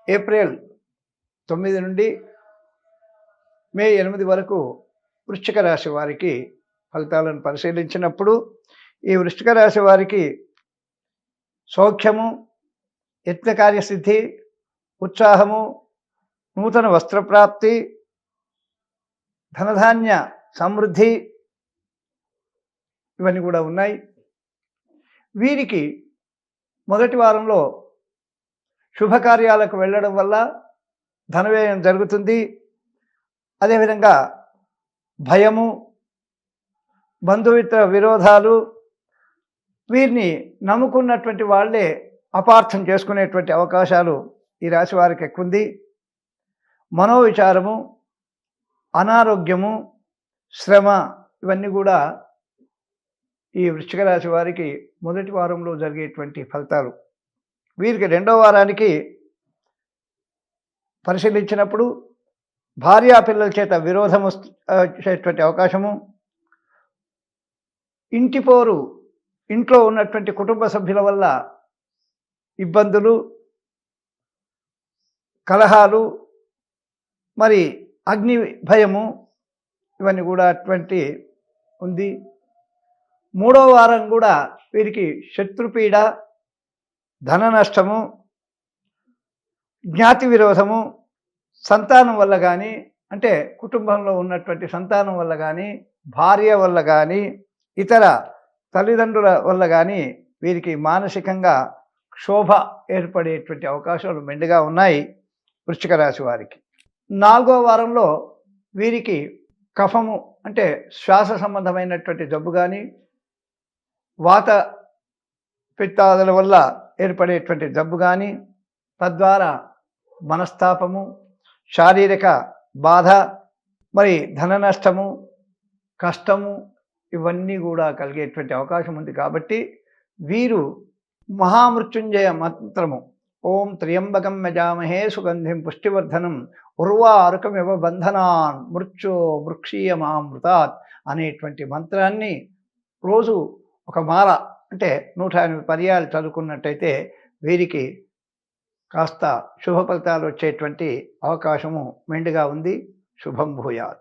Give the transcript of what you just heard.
April 9 నుండి మే 8 వరకు వృశ్చిక రాశి వారికి ఫలితాలను పరిశీలించినప్పుడు ఈ వృశ్చిక రాశి వారికి సౌఖ్యము, యత్నకార్యసిద్ధి, ఉత్సాహము, నూతన వస్త్రప్రాప్తి, ధనధాన్య సమృద్ధి ఇవన్నీ కూడా ఉన్నాయి. వీరికి మొదటి వారంలో శుభకార్యాలకు వెళ్ళడం వల్ల ధనవ్యయం జరుగుతుంది. అదేవిధంగా భయము, బంధుమిత్ర విరోధాలు, వీరిని నమ్ముకున్నటువంటి వాళ్ళే అపార్థం చేసుకునేటువంటి అవకాశాలు ఈ రాశి వారికి ఎక్కువ ఉంది. మనోవిచారము, అనారోగ్యము, శ్రమ ఇవన్నీ కూడా ఈ వృశ్చిక రాశి వారికి మొదటి వారంలో జరిగేటువంటి ఫలితాలు. వీరికి రెండవ వారానికి పరిశీలించినప్పుడు భార్యాపిల్లల చేత విరోధం వచ్చేటువంటి అవకాశము, ఇంటిపోరు, ఇంట్లో ఉన్నటువంటి కుటుంబ సభ్యుల వల్ల ఇబ్బందులు, కలహాలు, మరి అగ్ని భయము ఇవన్నీ కూడా అటువంటి ఉంది. మూడో వారం కూడా వీరికి శత్రుపీడ, ధన నష్టము, జ్ఞాతి విరోధము, సంతానం వల్ల కానీ, అంటే కుటుంబంలో ఉన్నటువంటి సంతానం వల్ల కానీ, భార్య వల్ల కానీ, ఇతర తల్లిదండ్రుల వల్ల కానీ వీరికి మానసికంగా క్షోభ ఏర్పడేటువంటి అవకాశాలు మెండుగా ఉన్నాయి వృశ్చిక రాశి వారికి. 4వ వారంలో వీరికి కఫము, అంటే శ్వాస సంబంధమైనటువంటి జబ్బు కానీ, వాత పిత్తాదుల వల్ల ఏర్పడేటువంటి జబ్బు కానీ, తద్వారా మనస్తాపము, శారీరక బాధ, మరి ధన నష్టము, కష్టము ఇవన్నీ కూడా కలిగేటువంటి అవకాశం ఉంది. కాబట్టి వీరు మహామృత్యుంజయ మంత్రము ఓం త్ర్యంబకం యజామహే సుగంధిం పుష్టివర్ధనం ఉర్వారుకమివ బంధనాన్ మృత్యో మృక్షీయమామృతాత్ అనేటువంటి మంత్రాన్ని రోజు ఒక మాల, అంటే 108 పర్యాలు చదువుకున్నట్టయితే వీరికి కాస్త శుభ ఫలితాలు వచ్చేటువంటి అవకాశము మెండుగా ఉంది. శుభం భూయాత్.